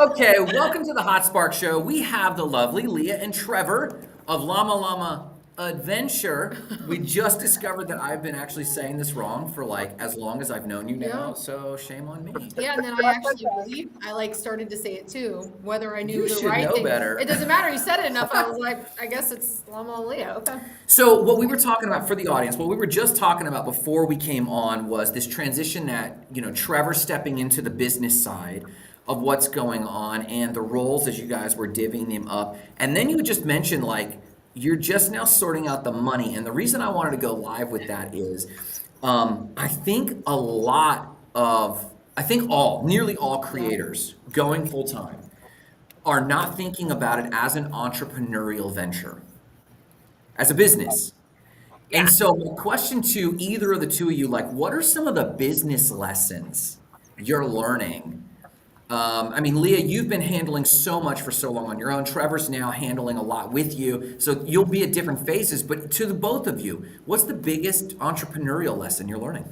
Okay, welcome to the HotSpark Show. We have the lovely Lia and Trevor of Llama Llama Adventure. We just discovered that I've been actually saying this wrong for like as long as I've known you now, Yeah. so shame on me. Yeah, and then I actually believe I like started to say it too, whether I knew You the should right know thing. better. It doesn't matter. You said it enough. I was like, I guess it's Lama Leo. Okay. So what we were talking about for the audience, what we were just talking about before we came on was this transition that, Trevor stepping into the business side of what's going on and the roles as you guys were divvying them up. And then you just mentioned like you're just now sorting out the money. And the reason I wanted to go live with that is I think nearly all Yeah. creators going full time are not thinking about it as an entrepreneurial venture, as a business. Yeah. And so, my question to either of the two of you, like, what are some of the business lessons you're learning? I mean, Leah, you've been handling so much for so long on your own. Trevor's now handling a lot with you. So you'll be at different phases. But to the both of you, what's the biggest entrepreneurial lesson you're learning?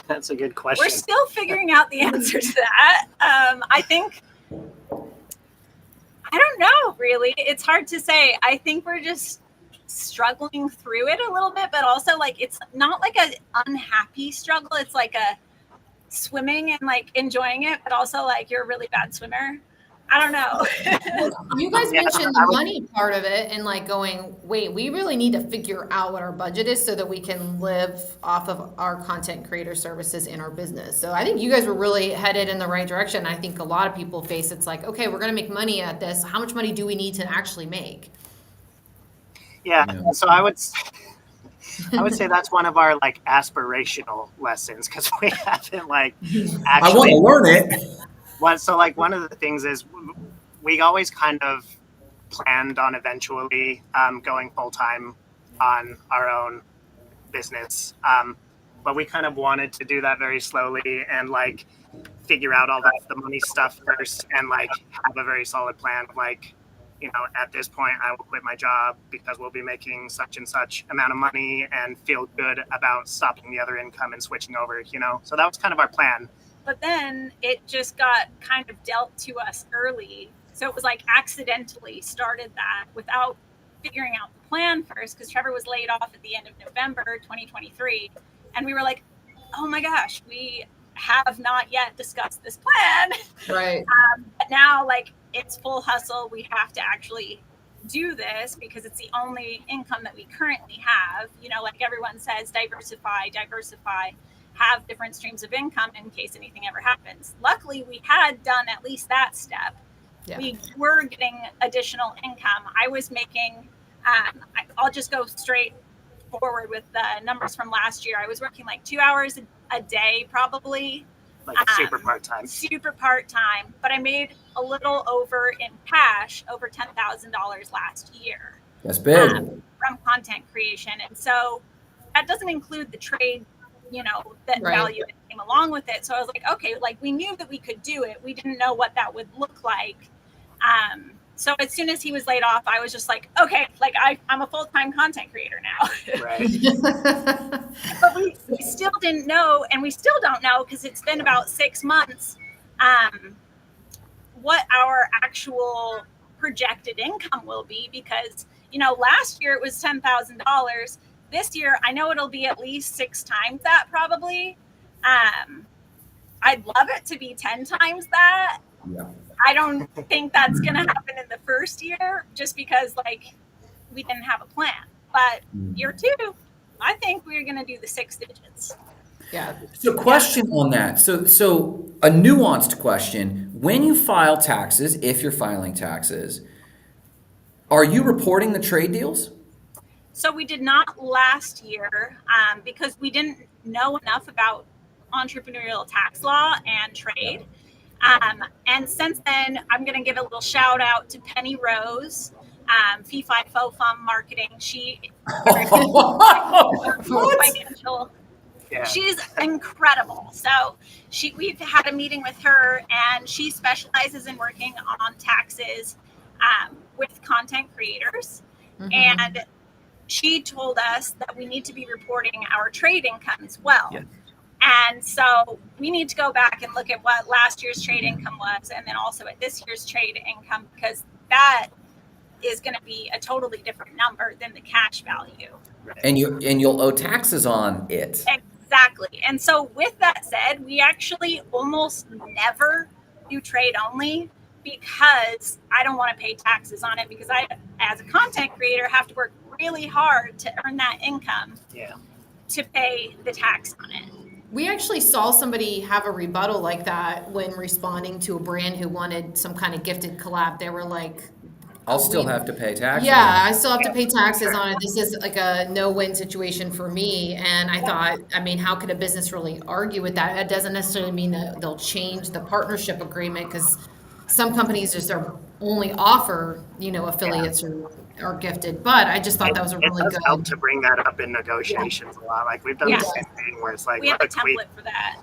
That's a good We're question. still figuring out the answer to that. I think, I don't know, really. It's hard to say. I think we're just struggling through it a little bit, but also like it's not like an unhappy struggle. It's like a swimming and like enjoying it, but also like you're a really bad swimmer. I don't know. You guys Yeah, mentioned I the would- money part of it and like going, wait, we really need to figure out what our budget is so that we can live off of our content creator services in our business. So I think you guys were really headed in the right direction. I think a lot of people face it's like, okay, we're going to make money at this. How much money do we need to actually make? Yeah. Yeah. So I would say that's one of our like aspirational lessons because we haven't like I want to actually. learn it. So like one of the things is we always kind of planned on eventually going full time on our own business, but we kind of wanted to do that very slowly and like figure out all the money stuff first and like have a very solid plan. Like, at this point, I will quit my job because we'll be making such and such amount of money and feel good about stopping the other income and switching over. So that was kind of our plan. But then it just got kind of dealt to us early. So it was like accidentally started that without figuring out the plan first, because Trevor was laid off at the end of November 2023. And we were like, oh my gosh, we have not yet discussed this plan. Right. But now, like, it's full hustle. We have to actually do this because it's the only income that we currently have. Like everyone says, diversify, have different streams of income in case anything ever happens. Luckily, we had done at least that step. Yeah. We were getting additional income. I was making, I'll just go straight forward with the numbers from last year. I was working like 2 hours a day, probably. Like super part-time. Super part-time, but I made a little over in cash, over $10,000 last year. That's big. From content creation. And so that doesn't include the trade, that Right. value that came along with it. So I was like, okay, like we knew that we could do it. We didn't know what that would look like. So as soon as he was laid off, I was just like, okay, like I'm a full-time content creator now. Right. But we still didn't know, and we still don't know because it's been about 6 months, what our actual projected income will be. Because, last year it was $10,000. This year, I know it'll be at least 6 times that probably. I'd love it to be 10 times that. Yeah. I don't think that's going to happen in the first year just because like we didn't have a plan. But year 2, I think we're going to do the 6 digits. Yeah. So question on that. So a nuanced question. When you file taxes, if you're filing taxes, are you reporting the trade deals? So we did not last year because we didn't know enough about entrepreneurial tax law and trade. And since then, I'm going to give a little shout out to Penny Rose, Fee Fi Fo Fum Marketing. She financial. Yeah. She's incredible. So we've had a meeting with her, and she specializes in working on taxes with content creators. Mhm. And she told us that we need to be reporting our trade income as well. Yeah. And so we need to go back and look at what last year's trade income was, and then also at this year's trade income, because that is going to be a totally different number than the cash value. And you'll owe taxes on it. Exactly. And so with that said, we actually almost never do trade only, because I don't want to pay taxes on it, because I, as a content creator, have to work really hard to earn that income to pay the tax on it. We actually saw somebody have a rebuttal like that when responding to a brand who wanted some kind of gifted collab. They were like, I'll still have to pay taxes. yeah, I still have to pay taxes on it. This is like a no-win situation for me. And I thought, I mean, how could a business really argue with that? That doesn't necessarily mean that they'll change the partnership agreement, because some companies just are only offer, affiliates or gifted. But I just thought that was a really it does good. help to bring that up in negotiations a lot. Like we've done the same thing where it's like, We have a look, template for that.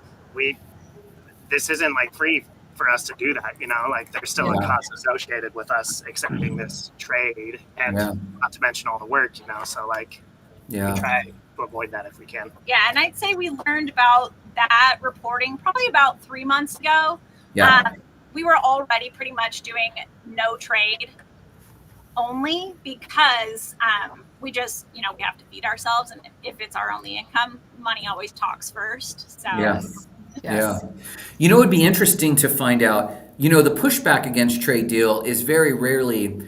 this isn't like free for us to do that, like there's still a cost associated with us accepting this trade, and not to mention all the work, so like we try to avoid that if we can. Yeah, and I'd say we learned about that reporting probably about 3 months ago. We were already pretty much doing no trade only, because we just, we have to feed ourselves, and if it's our only income, money always talks first. So Yes. It would be interesting to find out, the pushback against trade deal is very rarely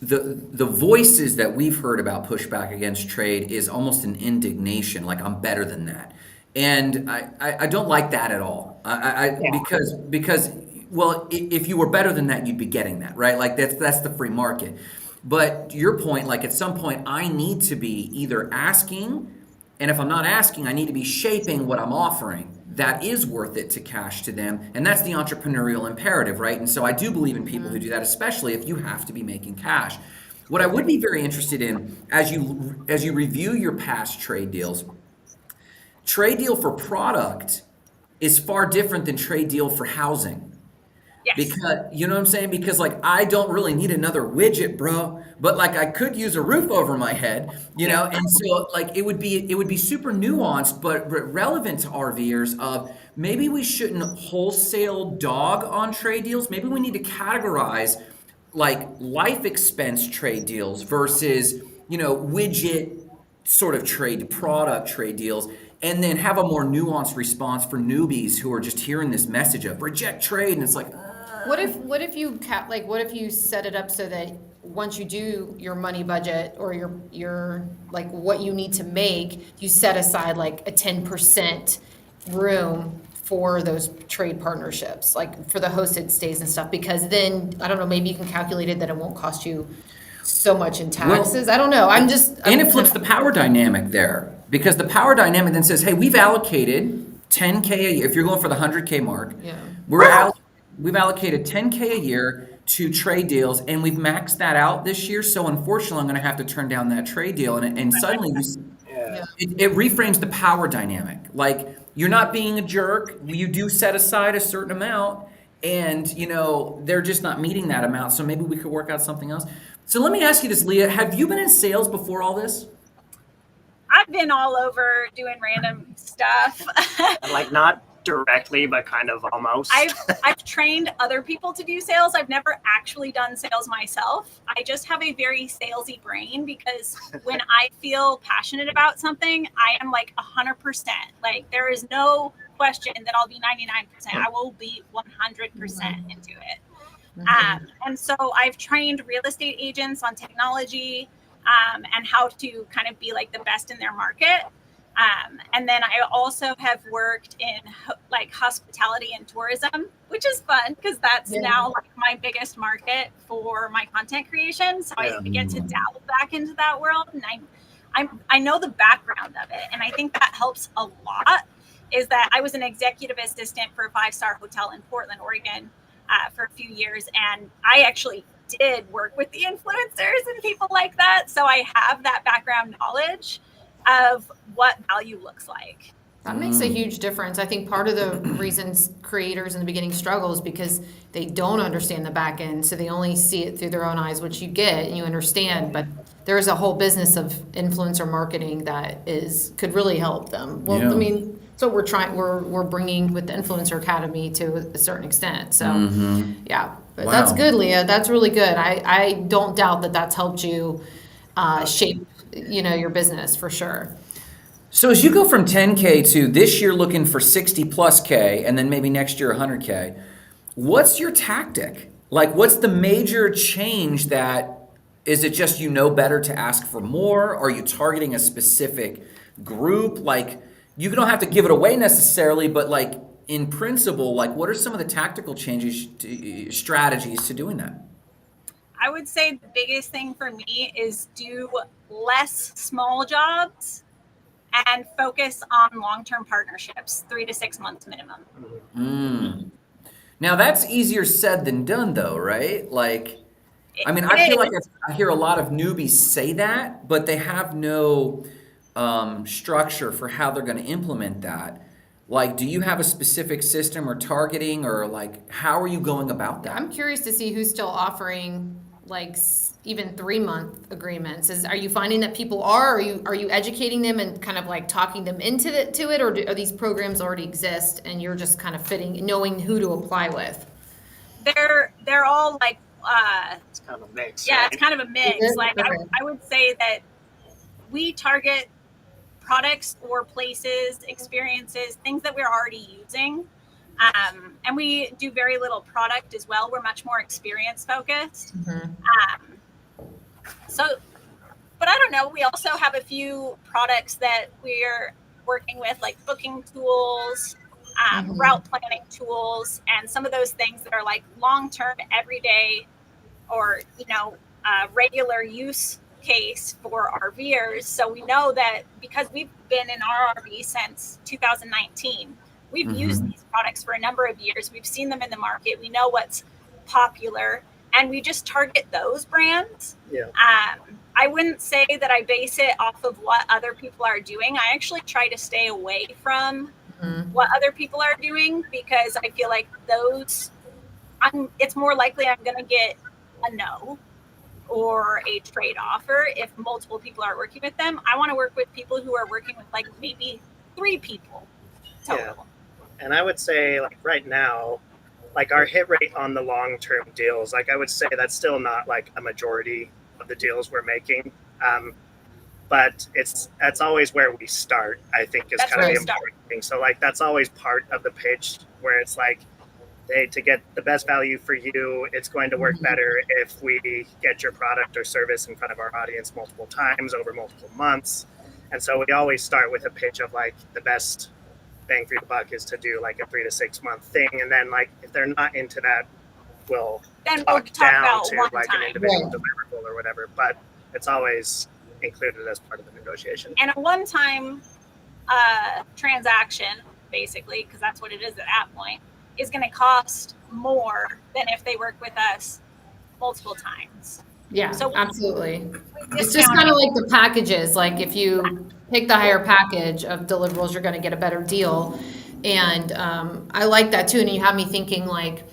the voices that we've heard about pushback against trade is almost an indignation, like I'm better than that. And I don't like that at all. Because well, if you were better than that, you'd be getting that, right? Like that's the free market. But to your point, like at some point I need to be either asking, and if I'm not asking, I need to be shaping what I'm offering that is worth it to cash to them. And that's the entrepreneurial imperative, right? And so I do believe in people who do that, especially if you have to be making cash. What I would be very interested in, as you review your past trade deals, trade deal for product is far different than trade deal for housing. yes. Because, you know what I'm saying? Because like, I don't really need another widget, bro, but like I could use a roof over my head, and so like it would be super nuanced, but relevant to RVers of maybe we shouldn't wholesale dog on trade deals. Maybe we need to categorize like life expense trade deals versus, widget sort of product trade deals, and then have a more nuanced response for newbies who are just hearing this message of reject trade, and it's like, What if you set it up so that once you do your money budget or your like what you need to make, you set aside like a 10% room for those trade partnerships, like for the hosted stays and stuff, because then I don't know, maybe you can calculate it that it won't cost you so much in taxes. I don't know. And it flips the power dynamic there, because the power dynamic then says, hey, we've allocated 10K a year. If you're going for the 100K mark, we've allocated 10K a year to trade deals, and we've maxed that out this year. So unfortunately, I'm going to have to turn down that trade deal. And suddenly it reframes the power dynamic. Like, you're not being a jerk. You do set aside a certain amount, and they're just not meeting that amount. So maybe we could work out something else. So let me ask you this, Leah. Have you been in sales before all this? I've been all over doing random stuff. Like not directly, but kind of almost. I've trained other people to do sales. I've never actually done sales myself. I just have a very salesy brain, because when I feel passionate about something, I am like 100%. Like there is no question that I'll be 99%. I will be 100% into it. And so I've trained real estate agents on technology and how to kind of be like the best in their market. And then I also have worked in like hospitality and tourism, which is fun because that's now like my biggest market for my content creation. So I get to dabble back into that world, and I know the background of it. And I think that helps a lot, is that I was an executive assistant for a 5-star hotel in Portland, Oregon for a few years. And I actually did work with the influencers and people like that. So I have that background knowledge of what value looks like. That makes a huge difference. I think part of the reasons creators in the beginning struggle is because they don't understand the back end. So they only see it through their own eyes, which you get and you understand, but there is a whole business of influencer marketing that could really help them. Well, I mean, So we're bringing with the Influencer Academy to a certain extent. So yeah, but Wow. that's good, Leah. That's really good. I don't doubt that that's helped you shape, your business for sure. So as you go from 10K to this year looking for 60 plus K, and then maybe next year 100K, what's your tactic? Like, what's the major change is it just better to ask for more? Are you targeting a specific group? Like, you don't have to give it away necessarily, but like in principle, like what are some of the tactical strategies to doing that? I would say the biggest thing for me is do less small jobs and focus on long-term partnerships, 3 to 6 months minimum. Now that's easier said than done though, right? Like, I mean, I It feel like is. I hear a lot of newbies say that, but they have no structure for how they're going to implement that. Like, do you have a specific system or targeting, or like, how are you going about that? I'm curious to see who's still offering like even 3-month agreements. Are you finding that people are you educating them and kind of like talking them into it, or are these programs already exist and you're just kind of knowing who to apply with? They're all like It's kind of a mix. yeah, Right? it's kind of a mix. Is it? Like Okay. I would say that we target products or places, experiences, things that we're already using. And we do very little product as well. We're much more experience focused. So, but I don't know. We also have a few products that we're working with, like booking tools, route planning tools, and some of those things that are like long-term, everyday, or regular use case for RVers. So we know that because we've been in our RV since 2019, we've used these products for a number of years. We've seen them in the market. We know what's popular, and we just target those brands. Yeah. I wouldn't say that I base it off of what other people are doing. I actually try to stay away from what other people are doing, because I feel like it's more likely I'm going to get a no or a trade offer if multiple people are working with them. I want to work with people who are working with like maybe 3 people total. Yeah. And I would say like right now, like our hit rate on the long-term deals, like I would say that's still not like a majority of the deals we're making. But that's always where we start, I think, is That's kind of where the we start. important thing. So like that's always part of the pitch, where it's like, hey, to get the best value for you, it's going to work better if we get your product or service in front of our audience multiple times over multiple months. And so we always start with a pitch of like the best bang for your buck is to do like a 3 to 6 month thing. And then like if they're not into that, we'll talk down about to one like time. an individual deliverable or whatever. But it's always included as part of the negotiation. And a one-time transaction, basically, because that's what it is at that point, is going to cost more than if they work with us multiple times. Yeah, So absolutely. we It's just discount kind of it. like the packages. Like if you pick the higher package of deliverables, you're going to get a better deal. And I like that too. And you have me thinking like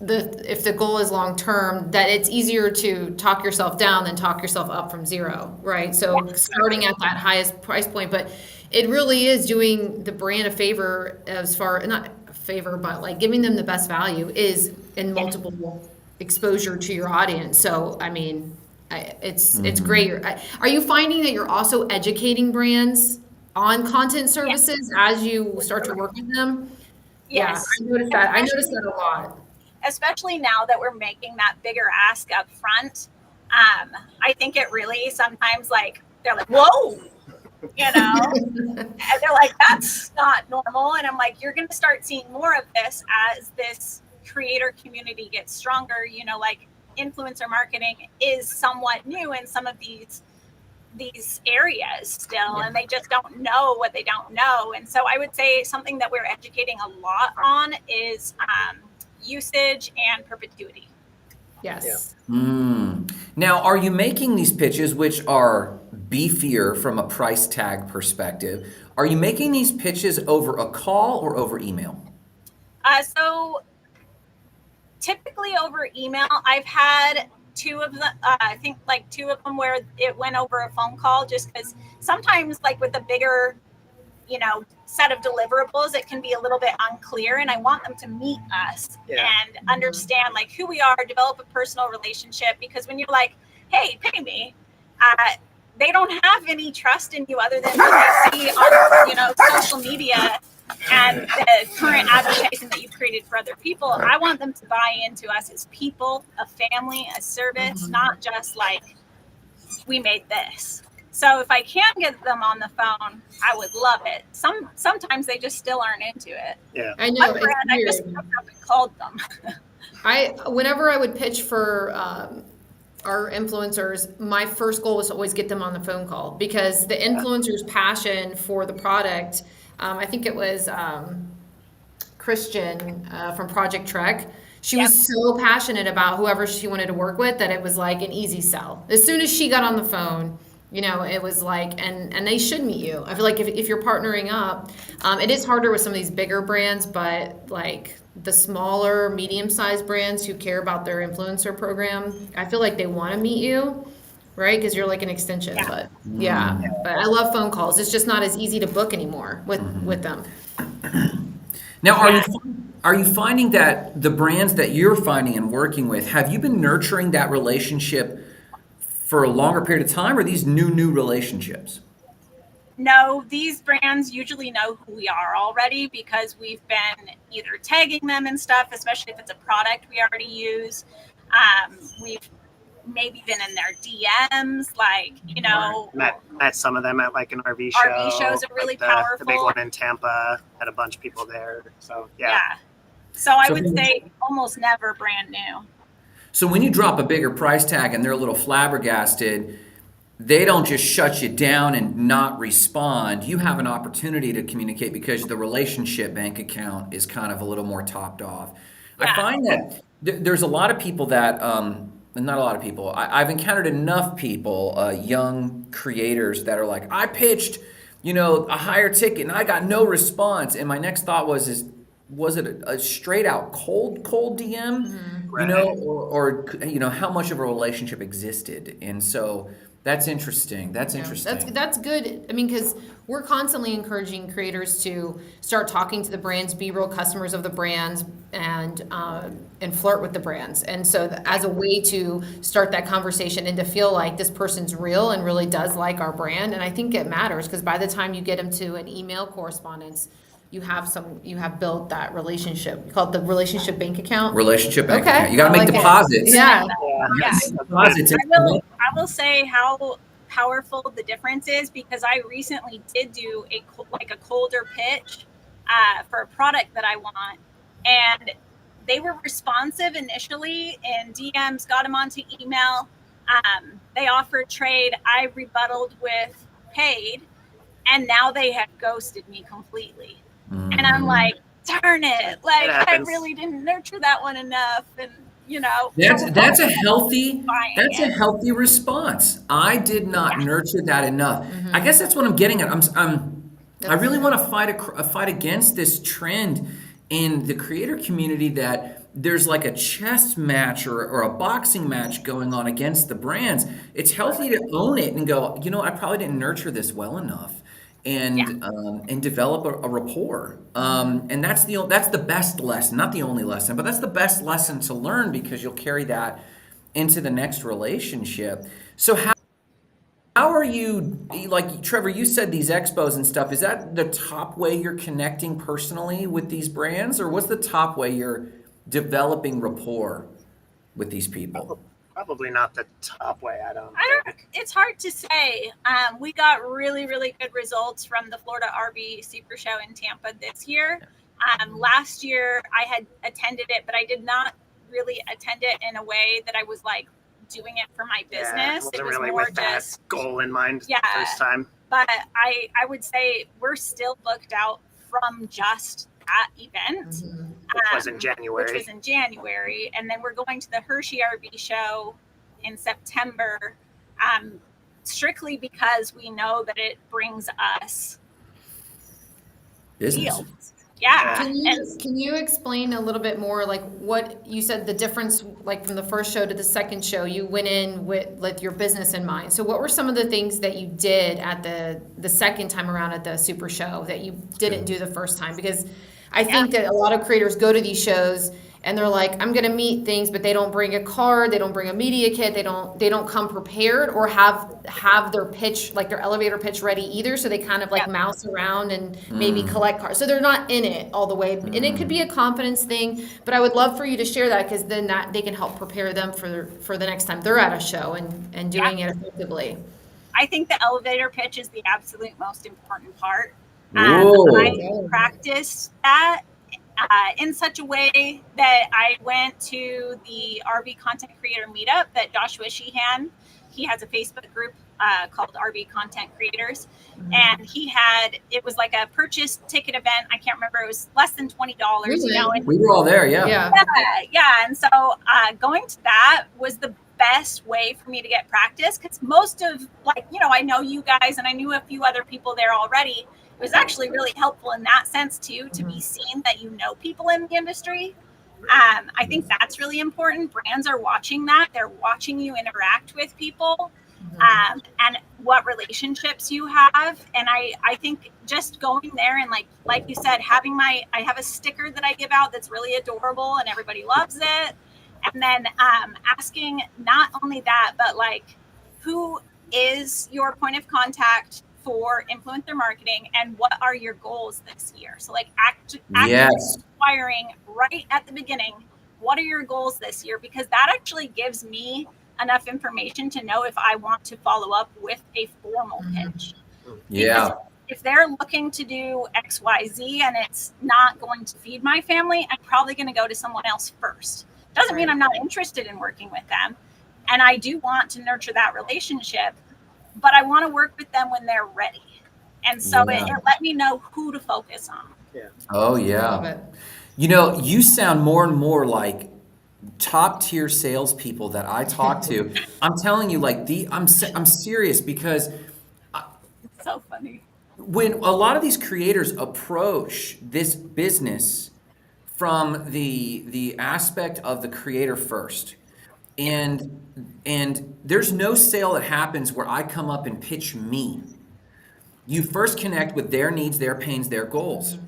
if the goal is long term, that it's easier to talk yourself down than talk yourself up from zero, right? So starting at that highest price point, but it really is doing the brand a favor, as far, not a favor, but like giving them the best value is in multiple exposure to your audience. So I mean, it's great. Are you finding that you're also educating brands on content services as you start to work with them? Yes. Yeah, I noticed that. I noticed that a lot. Especially now that we're making that bigger ask up front. I think it really sometimes like they're like, whoa, and they're like, that's not normal. And I'm like, you're going to start seeing more of this as this creator community gets stronger. Like influencer marketing is somewhat new in some of these areas still, and they just don't know what they don't know. And so I would say something that we're educating a lot on is usage and perpetuity. Yes. Now, are you making these pitches, which are beefier from a price tag perspective? Are you making these pitches over a call or over email? So typically over email. I've had 2 of them, I think like 2 of them where it went over a phone call, just because sometimes like with a bigger, set of deliverables, it can be a little bit unclear, and I want them to meet us and understand like who we are, develop a personal relationship, because when you're like, hey, pay me, they don't have any trust in you other than what they see on social media and the current advertising that you've created for other people. I want them to buy into us as people, a family, a service, not just like we made this. So if I can get them on the phone, I would love it. Sometimes they just still aren't into it. Yeah, I know. One brand, I just up and called them. Whenever I would pitch for our influencers, my first goal was to always get them on the phone call, because the influencer's passion for the product, I think it was Christian from Project Trek. She was so passionate about whoever she wanted to work with that it was like an easy sell. As soon as she got on the phone, it was like, and they should meet you. I feel like if you're partnering up, it is harder with some of these bigger brands, but like the smaller, medium-sized brands who care about their influencer program, I feel like they want to meet you, right? Because you're like an extension. But but I love phone calls. It's just not as easy to book anymore with them. Now, are you finding that the brands that you're finding and working with, have you been nurturing that relationship for a longer period of time, or these new relationships? No, these brands usually know who we are already, because we've been either tagging them and stuff, especially if it's a product we already use. We've maybe been in their DMs, like, met some of them at like an RV show. RV shows are really like powerful. The big one in Tampa, had a bunch of people there. So So I would say almost never brand new. So when you drop a bigger price tag and they're a little flabbergasted, they don't just shut you down and not respond. You have an opportunity to communicate because the relationship bank account is kind of a little more topped off. I find that there's a lot of people that, not a lot of people, I've encountered enough people, young creators that are like, I pitched, a higher ticket and I got no response. And my next thought was it a straight out cold DM, or how much of a relationship existed? And so that's interesting. That's interesting. That's good. I mean, because we're constantly encouraging creators to start talking to the brands, be real customers of the brands, and flirt with the brands. And so as a way to start that conversation and to feel like this person's real and really does like our brand. And I think it matters, because by the time you get them to an email correspondence, you have built that relationship. You call it the relationship bank account. Relationship bank account. You got to make deposits. Deposits. I will say how powerful the difference is, because I recently did do a colder pitch for a product that I want, and they were responsive initially in DMs, got them onto email. They offered trade. I rebutted with paid, and now they have ghosted me completely. And I'm like, darn it! Like, I really didn't nurture that one enough, and that's a healthy response. I did not nurture that enough. I guess that's what I'm getting at. I really want to fight against this trend in the creator community that there's like a chess match or a boxing match going on against the brands. It's healthy to own it and go, I probably didn't nurture this well enough. And develop a rapport, and that's the best lesson, not the only lesson, but that's the best lesson to learn, because you'll carry that into the next relationship. So how are you, like Trevor, you said these expos and stuff, is that the top way you're connecting personally with these brands, or what's the top way you're developing rapport with these people? Probably not the top way. I don't think. It's hard to say. We got really, really good results from the Florida RV Super Show in Tampa this year. Last year I had attended it, but I did not really attend it in a way that I was like doing it for my business. It was really more with that goal in mind the first time. But I would say we're still booked out from just that event. Which was in January. And then we're going to the Hershey RV show in September, strictly because we know that it brings us business. deals. Yeah. Can you explain a little bit more, like what you said, the difference, like from the first show to the second show, you went in with your business in mind. So what were some of the things that you did at the second time around at the Super Show that you didn't do the first time? Because I think that a lot of creators go to these shows and they're like, I'm gonna meet things, but they don't bring a card, they don't bring a media kit, they don't come prepared or have their pitch, like their elevator pitch ready either. So they kind of like mouse around and maybe collect cards. So they're not in it all the way. And it could be a confidence thing, but I would love for you to share that because then that they can help prepare them for the next time they're at a show and doing it effectively. I think the elevator pitch is the absolute most important part. Whoa. I practiced that in such a way that I went to the RV content creator meetup that Joshua Sheehan, he has a Facebook group called RV Content Creators. And it was like a purchase ticket event. I can't remember, it was less than $20, you know. And, We were all there, yeah. yeah. And so going to that was the best way for me to get practice because most of, like, you know, I know you guys and I knew a few other people there already. It was actually really helpful in that sense too, to be seen that you know people in the industry. I think that's really important. Brands are watching that. They're watching you interact with people and what relationships you have. And I think just going there and like you said, I have a sticker that I give out that's really adorable and everybody loves it. And then asking not only that, but like, who is your point of contact for influencer marketing and what are your goals this year? So like actively inquiring right at the beginning, what are your goals this year? Because that actually gives me enough information to know if I want to follow up with a formal pitch. Yeah. Because if they're looking to do X, Y, Z and it's not going to feed my family, I'm probably going to go to someone else first. Doesn't mean I'm not interested in working with them. And I do want to nurture that relationship, but I want to work with them when they're ready. And so it let me know who to focus on. Oh, yeah. You know, you sound more and more like top tier salespeople that I talk to. I'm telling you, like, I'm serious because It's so funny. when a lot of these creators approach this business from the aspect of the creator first, and there's no sale that happens where I come up and pitch me. You first connect with their needs, their pains, their goals.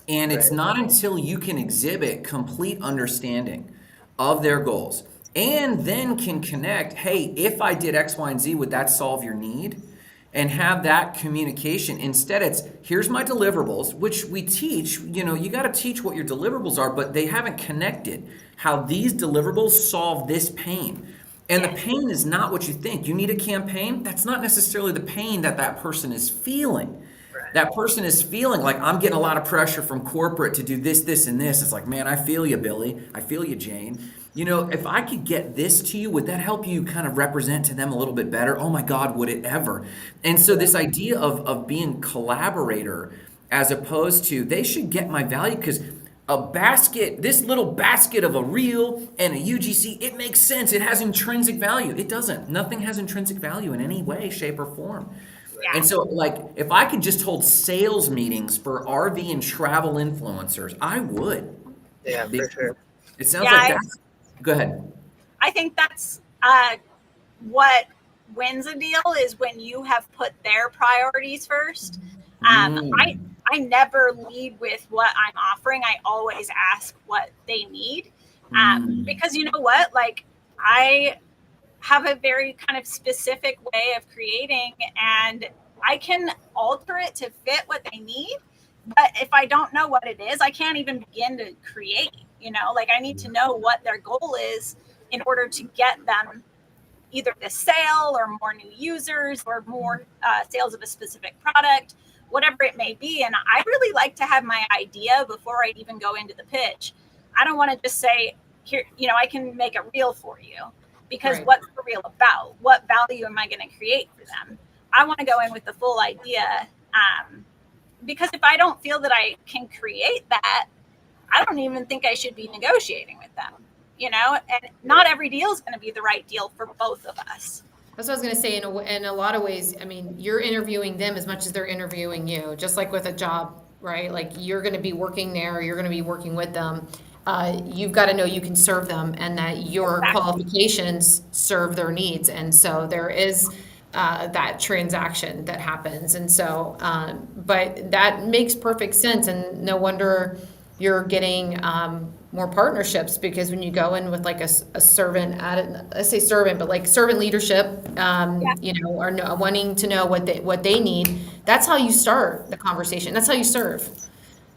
And it's not until you can exhibit complete understanding of their goals and then can connect, hey, if I did X, Y, and Z, would that solve your need? And have that communication. Instead, it's here's my deliverables, which we teach. You know, you got to teach what your deliverables are, but they haven't connected how these deliverables solve this pain. And the pain is not what you think. You need a campaign. That's not necessarily the pain that person is feeling. That person is feeling like I'm getting a lot of pressure from corporate to do this, this, and this. It's like, man, I feel you, Billy. I feel you, Jane. You know, if I could get this to you, would that help you kind of represent to them a little bit better? Oh my God, would it ever? And so this idea of being collaborator as opposed to they should get my value because this little basket of a reel and a UGC, it makes sense. It has intrinsic value. It doesn't. Nothing has intrinsic value in any way, shape, or form. And so, like, if I could just hold sales meetings for RV and travel influencers, I would. Yeah, for sure. It sounds like that's... Go ahead. I think that's what wins a deal is when you have put their priorities first. I never lead with what I'm offering. I always ask what they need. Because you know what? Like, I have a very kind of specific way of creating and I can alter it to fit what they need. But if I don't know what it is, I can't even begin to create, you know, like I need to know what their goal is in order to get them either the sale or more new users or more sales of a specific product, whatever it may be. And I really like to have my idea before I even go into the pitch. I don't want to just say, here, you know, I can make a reel for you. Because what's the reel about? What value am I going to create for them? I want to go in with the full idea. Because if I don't feel that I can create that, I don't even think I should be negotiating with them. You know, and not every deal is going to be the right deal for both of us. That's what I was going to say. In a lot of ways, I mean, you're interviewing them as much as they're interviewing you, just like with a job right? Like you're going to be working there, you're going to be working with them. You've got to know you can serve them and that your qualifications serve their needs. And so there is that transaction that happens. And so, but that makes perfect sense. And no wonder you're getting more partnerships, because when you go in with like a servant, I say servant, but like servant leadership, or wanting to know what they need, that's how you start the conversation. That's how you serve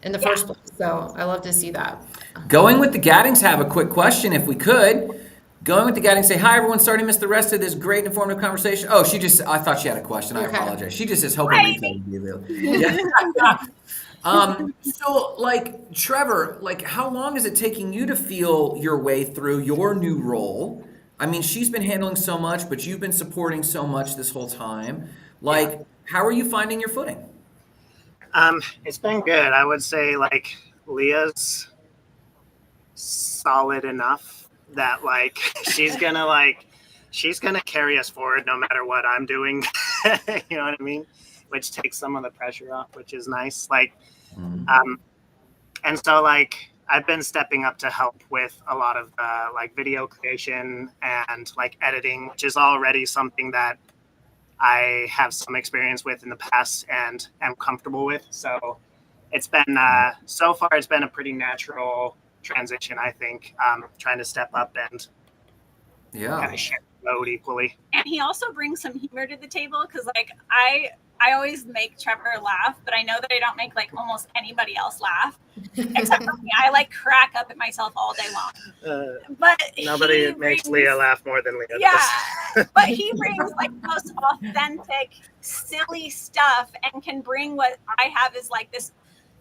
in the first place. So I love to see that. Going with the Gaddings have a quick question, if we could. Going with the Gaddings, say, hi, everyone. Sorry to miss the rest of this great informative conversation. Oh, I thought she had a question. I Okay. apologize. She just is hoping retail would be available. Yeah. So, like, Trevor, like, how long is it taking you to feel your way through your new role? I mean, she's been handling so much, but you've been supporting so much this whole time. Like, how are you finding your footing? It's been good. I would say, like, Leah's solid enough that, like, she's gonna carry us forward no matter what I'm doing. You know what I mean? Which takes some of the pressure off, which is nice. Like, and so, like, I've been stepping up to help with a lot of like video creation and like editing, which is already something that I have some experience with in the past and am comfortable with. So it's been so far it's been a pretty natural transition, I think, trying to step up and kind of share the load equally. And he also brings some humor to the table, because like I always make Trevor laugh, but I know that I don't make like almost anybody else laugh except for me. I like crack up at myself all day long. But Nobody makes Leah laugh more than Leah does. But he brings like the most authentic, silly stuff, and can bring what I have is like this.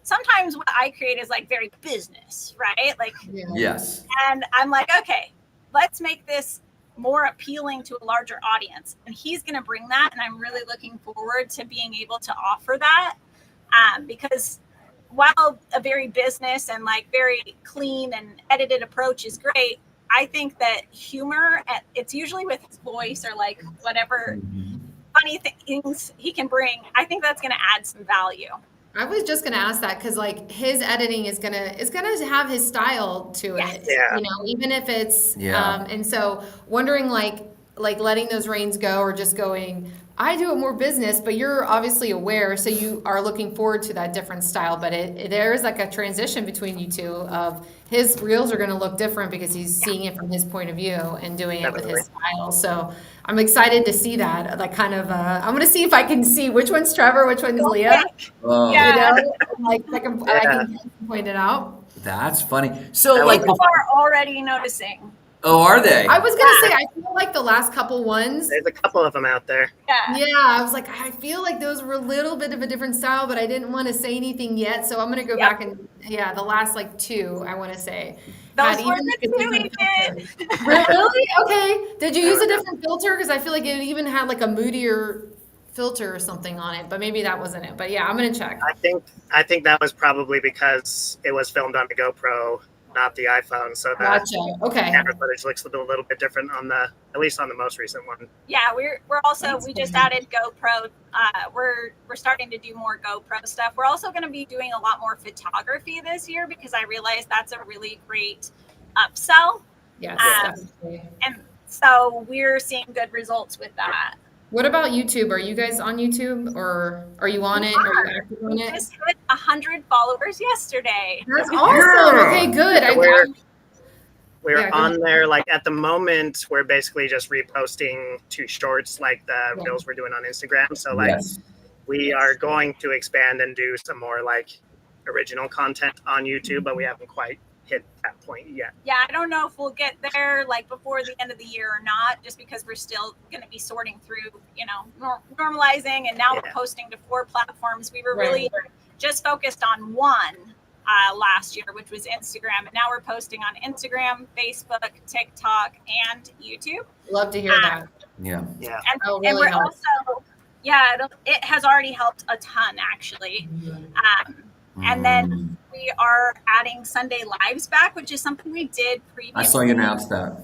Sometimes what I create is like very business, right? Like, Yes. And I'm like, okay, let's make this more appealing to a larger audience. And he's going to bring that. And I'm really looking forward to being able to offer that. Because while a very business and like very clean and edited approach is great, I think that humor, it's usually with his voice or like whatever funny things he can bring. I think that's going to add some value. I was just gonna ask that, because like his editing is gonna have his style to it, even if it's and so wondering like letting those reins go, or just going, I do it more business, but you're obviously aware, so you are looking forward to that different style. But there is like a transition between you two of his reels are gonna look different because he's seeing it from his point of view and doing it with his style. So I'm excited to see that. Like, kind of, I'm gonna see if I can see which one's Trevor, which one's Leah. I can point it out. That's funny. So, like, people are already noticing. Oh, are they? I was gonna say, I feel like the last couple ones. There's a couple of them out there. Yeah, I was like, I feel like those were a little bit of a different style, but I didn't want to say anything yet. So I'm gonna go back and the last like two, I want to say. Those were the two we did. Really? Okay. Did you use a different filter? Because I feel like it even had like a moodier filter or something on it, but maybe that wasn't it. But yeah, I'm gonna check. I think that was probably because it was filmed on the GoPro, not the iPhone, so that camera footage looks a little bit different at least on the most recent one. Yeah, we're also we just added GoPro. We're starting to do more GoPro stuff. We're also going to be doing a lot more photography this year, because I realized that's a really great upsell. Yes, definitely. And so we're seeing good results with that. What about YouTube? Are you guys on YouTube, or are you on it? Are you active on it? We just hit 100 followers yesterday. That's awesome. Okay, good. We're on there. Like, at the moment, we're basically just reposting 2 shorts, like the reels we're doing on Instagram. So like, we are going to expand and do some more like original content on YouTube, but we haven't quite hit that point yet. Yeah, I don't know if we'll get there like before the end of the year or not, just because we're still going to be sorting through, normalizing, and now we're posting to 4 platforms. We were really just focused on one last year, which was Instagram, and now we're posting on Instagram, Facebook, TikTok, and YouTube. Love to hear that. Yeah. And we're also, it has already helped a ton, actually. And then we are adding Sunday Lives back, which is something we did previously. I saw you announce that.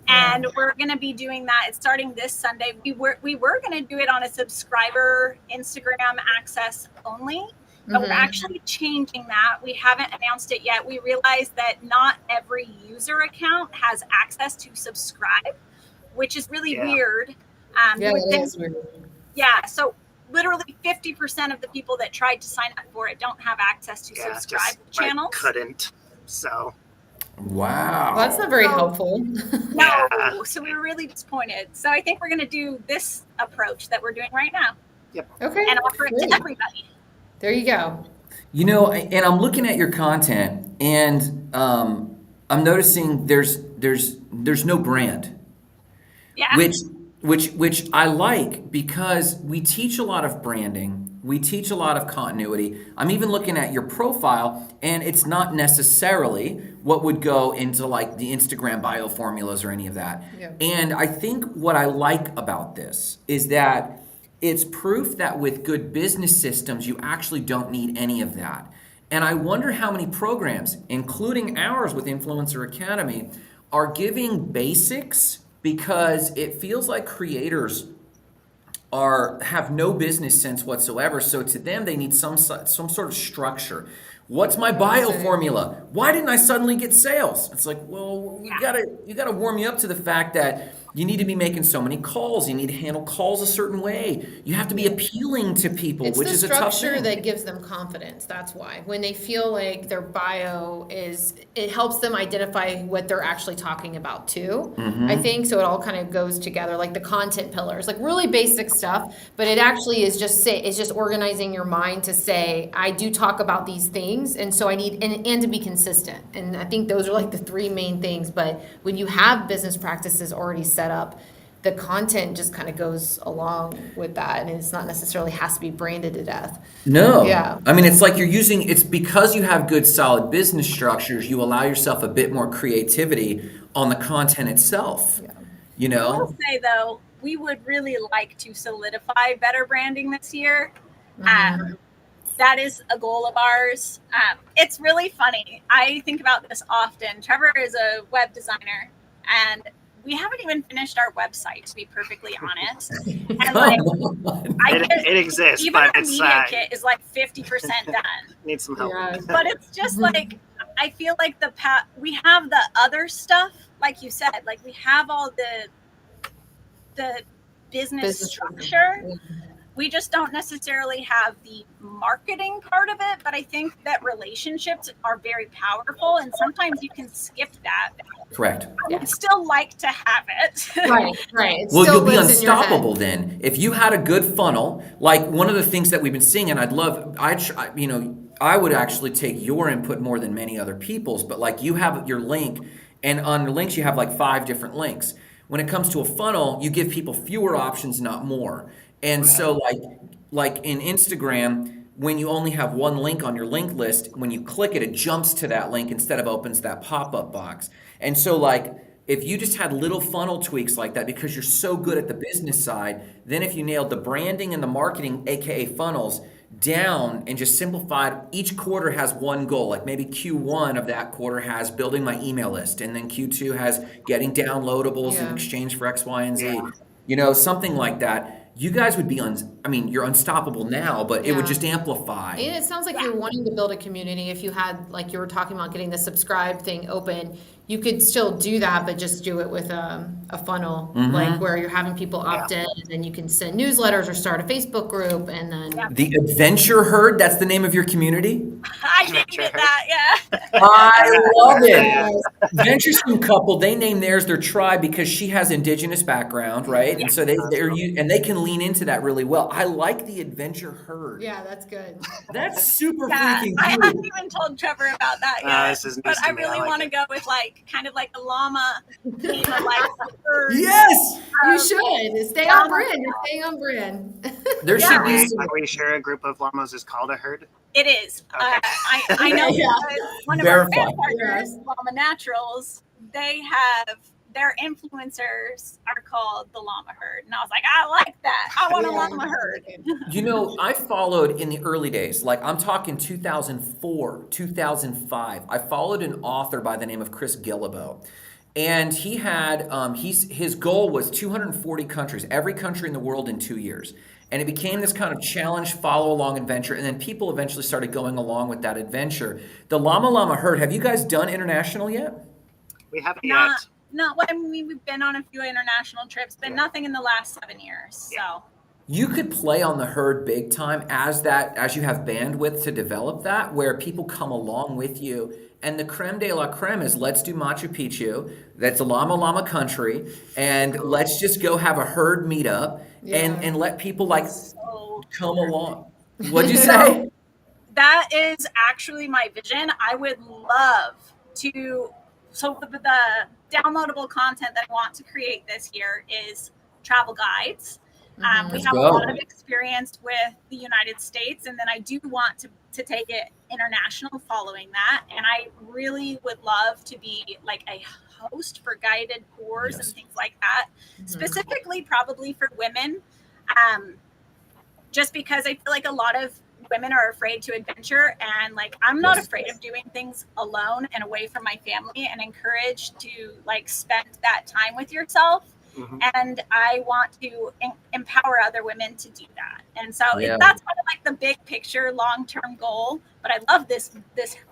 And we're going to be doing that. It's starting this Sunday. We were going to do it on a subscriber Instagram access only. but we're actually changing that. We haven't announced it yet. We realized that not every user account has access to subscribe, which is really weird. Yeah, You would it think, is weird. yeah, so literally 50% of the people that tried to sign up for it don't have access to subscribe channels. Couldn't. So Wow. Well, that's not very helpful. no, Yeah. so we were really disappointed. So I think we're going to do this approach that we're doing right now Okay. and offer it great. to everybody. There you go. You know, and I'm looking at your content, and I'm noticing there's no brand, Yeah. which I like, because we teach a lot of branding, we teach a lot of continuity. I'm even looking at your profile, and it's not necessarily what would go into like the Instagram bio formulas or any of that. Yeah. And I think what I like about this is that it's proof that with good business systems, you actually don't need any of that. And I wonder how many programs, including ours with Influencer Academy, are giving basics, because it feels like creators have no business sense whatsoever. So to them, they need some sort of structure. What's my bio formula? Why didn't I suddenly get sales? It's like, well, you gotta warm you up to the fact that you need to be making so many calls. You need to handle calls a certain way. You have to be appealing to people, It's which the is a tough structure thing. that gives them confidence. That's why. When they feel like their bio it helps them identify what they're actually talking about too. I think so. It all kind of goes together, like the content pillars, like really basic stuff. But it actually is just organizing your mind to say, I do talk about these things, and so I need and to be consistent. And I think those are like the three main things. But when you have business practices already set up, the content just kind of goes along with that, and it's not necessarily has to be branded to death. No. Yeah. I mean, it's like it's because you have good, solid business structures, you allow yourself a bit more creativity on the content itself. Yeah. You I will know? say though, we would really like to solidify better branding this year. That is a goal of ours. It's really funny. I think about this often. Trevor is a web designer, and we haven't even finished our website, to be perfectly honest. And like, it exists, even but our it's media kit is like 50% done. needs some help. Yeah. But it's just like, I feel like we have the other stuff, like you said, like we have all the business structure. We just don't necessarily have the marketing part of it, but I think that relationships are very powerful, and sometimes you can skip that. Correct. I would still like to have it. Right. It Well, still you'll be lives in your head. unstoppable then. If you had a good funnel, like one of the things that we've been seeing, and I would actually take your input more than many other people's, but like you have your link, and on your links you have like 5 different links. When it comes to a funnel, you give people fewer options, not more. And so like in Instagram, when you only have one link on your link list, when you click it, it jumps to that link instead of opens that pop-up box. And so like if you just had little funnel tweaks like that, because you're so good at the business side, then if you nailed the branding and the marketing, aka funnels, down and just simplified, each quarter has one goal. Like maybe Q1 of that quarter has building my email list, and then Q2 has getting downloadables in exchange for X, Y, and Z. You know, something like that. You guys would be you're unstoppable now, but it would just amplify. And it sounds like you're wanting to build a community. If you had, like you were talking about, getting the subscribe thing open, you could still do that, but just do it with a funnel, like where you're having people opt in, and then you can send newsletters or start a Facebook group, and then The Adventure Herd, that's the name of your community? I named it that, yeah. I love it. Venturesome couple, they name theirs their tribe because she has indigenous background, right? And so they can lean into that really well. I like the Adventure Herd. yeah, that's good. That's super Yeah, freaking I cute. haven't even told Trevor about that yet. This is news but to I me. really I like want to it. go with kind of like a llama theme of like birds. Yes! You should stay on brand. You're staying on brand. There should be some. Are we sure a group of llamas is called a herd? It is. Okay. I know one of Verify. our brand partners, Llama Naturals, they have their influencers are called the Llama Herd. And I was like, I like that. I want a llama herd. You know, I followed in the early days, like I'm talking 2004, 2005. I followed an author by the name of Chris Guillebeau. And he had, his goal was 240 countries, every country in the world in 2 years. and it became this kind of challenge, follow along adventure, and then people eventually started going along with that adventure. The Llama Llama herd, have you guys done international yet? We haven't Not, yet. not what I mean. We've been on a few international trips, but nothing in the last 7 years. Yeah. So You could play on the herd big time as you have bandwidth to develop that, where people come along with you. And the creme de la creme is let's do Machu Picchu. That's a Llama Llama country, and let's just go have a herd meetup and let people like so come along. What'd you say? that is actually my vision. I would love to. So the downloadable content that I want to create this year is travel guides. We Let's have go. a lot of experience with the United States, and then I do want to take it international following that. And I really would love to be like a host for guided tours Yes. and things like that, specifically probably for women, just because I feel like a lot of women are afraid to adventure, and like I'm not Yes. afraid of doing things alone and away from my family, and encouraged to like spend that time with yourself. And I want to empower other women to do that. And so Yeah. that's kind of like the big picture, long-term goal. But I love this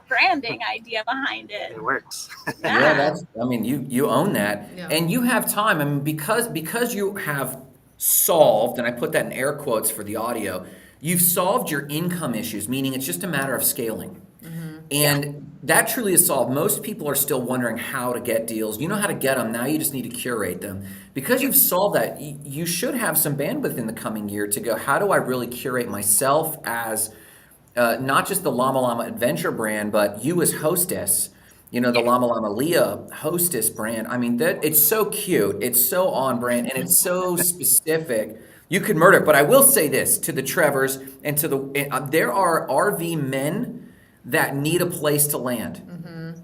branding idea behind it. It works. Yeah, that's. I mean, you own that, Yeah. and you have time. I mean, because you have solved, and I put that in air quotes for the audio. You've solved your income issues, meaning it's just a matter of scaling. And that truly is solved. Most people are still wondering how to get deals. You know how to get them. Now you just need to curate them. Because you've solved that, you should have some bandwidth in the coming year to go, how do I really curate myself as not just the Llama Llama Adventure brand, but you as hostess, the Llama Llama Lia hostess brand. I mean, it's so cute. It's so on brand, and it's so specific. You could murder it. But I will say this to the Trevors and to there are RV men that need a place to land.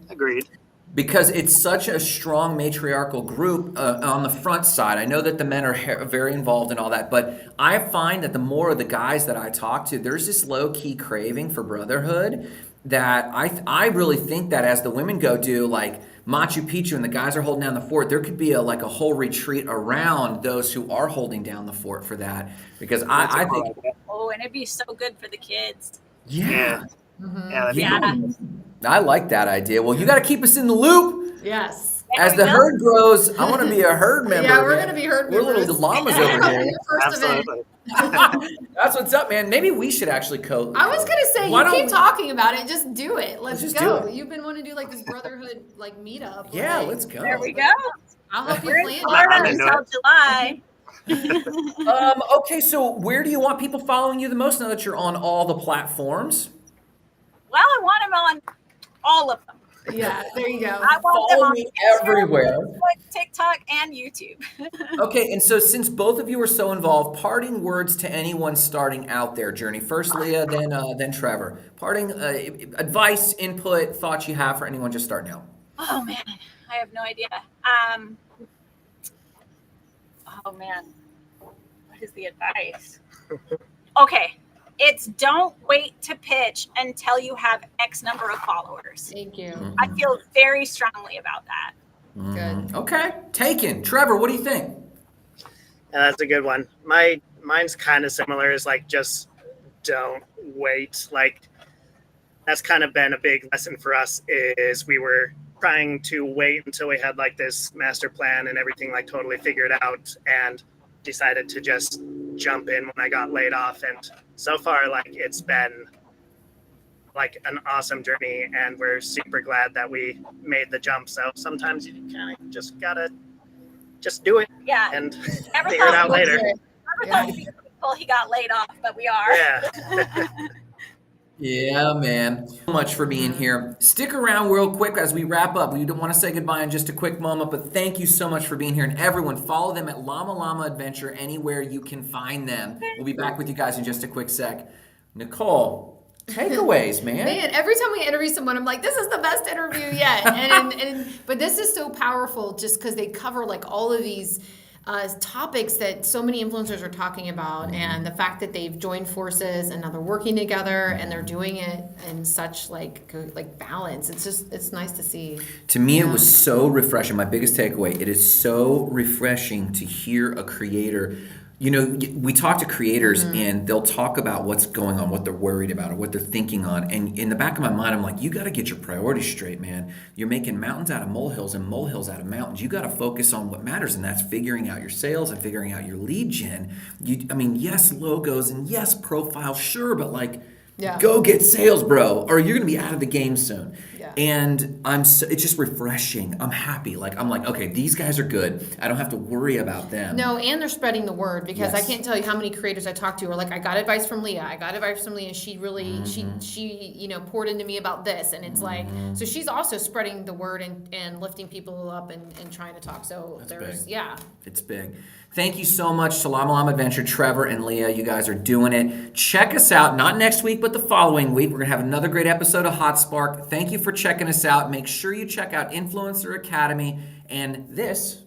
Agreed. Because it's such a strong matriarchal group on the front side. I know that the men are very involved in all that, but I find that the more of the guys that I talk to, there's this low-key craving for brotherhood that I really think that as the women go do like Machu Picchu and the guys are holding down the fort, there could be a whole retreat around those who are holding down the fort for that. Because I think, Oh, and it'd be so good for the kids. yeah. Yeah. Yeah. I like that idea. Well, you got to keep us in the loop. Yes. As the herd grows, I want to be a herd member. Yeah, we're man. going to be herd We're members. little llamas over here. First event. Absolutely. That's what's up, man. Maybe we should actually co. I was gonna say, Why you don't keep we- talking about it. Just do it. Let's just go. do it. You've been wanting to do like this brotherhood like meetup. Yeah, like, let's go. There we go. I'll help you We're in plan Florida I'm it. into until it. July. Okay, so where do you want people following you the most now that you're on all the platforms? Well, I want them on all of them. Yeah, there you go. I want them Follow on me Instagram, everywhere. Facebook, TikTok, and YouTube. Okay, and so since both of you are so involved, parting words to anyone starting out their journey. First Leah, then Trevor. Parting advice, input, thoughts you have for anyone just starting out. Oh man, I have no idea. Oh man, what is the advice? Okay, it's don't wait to pitch until you have X number of followers. Thank you. I feel very strongly about that. Good. Okay, taken. Trevor, what do you think? Yeah, that's a good one. Mine's kind of similar. Is like just don't wait. Like that's kind of been a big lesson for us. Is we were trying to wait until we had like this master plan and everything like totally figured out, and decided to just jump in when I got laid off. And so far, like it's been like an awesome journey, and we're super glad that we made the jump. So sometimes you kind of just gotta just do it Yeah, and never figure it out thought later. he got laid off, but we are. Yeah. Yeah, man. So much for being here. Stick around real quick as we wrap up. We don't want to say goodbye in just a quick moment, but thank you so much for being here. And everyone, follow them at Llama Llama Adventure anywhere you can find them. We'll be back with you guys in just a quick sec. Nicole, takeaways, man. Man, every time we interview someone, I'm like, this is the best interview yet. But this is so powerful just because they cover like all of these topics that so many influencers are talking about, and the fact that they've joined forces and now they're working together and they're doing it in such like balance. It's nice to see. To me, it was so refreshing. My biggest takeaway, it is so refreshing to hear a creator You know, we talk to creators Mm-hmm. and they'll talk about what's going on, what they're worried about, or what they're thinking on. And in the back of my mind, I'm like, you got to get your priorities straight, man. You're making mountains out of molehills and molehills out of mountains. You got to focus on what matters, and that's figuring out your sales and figuring out your lead gen. I mean, yes, logos and yes, profiles, sure, but like, Yeah. go get sales, bro, or you're gonna be out of the game soon. Yeah. And it's just refreshing. I'm happy. Like, I'm like, okay, these guys are good. I don't have to worry about them. No, and they're spreading the word, because I Yes. can't tell you how many creators I talked to are like, I got advice from Lia. I got advice from Lia. She really, she poured into me about this. And it's like, so she's also spreading the word and lifting people up and trying to talk. So there's, big. yeah. It's big. Thank you so much, Salam Alam Adventure, Trevor and Lia. You guys are doing it. Check us out, not next week, but the following week. We're going to have another great episode of HotSpark. Thank you for checking us out. Make sure you check out Influencer Academy. And this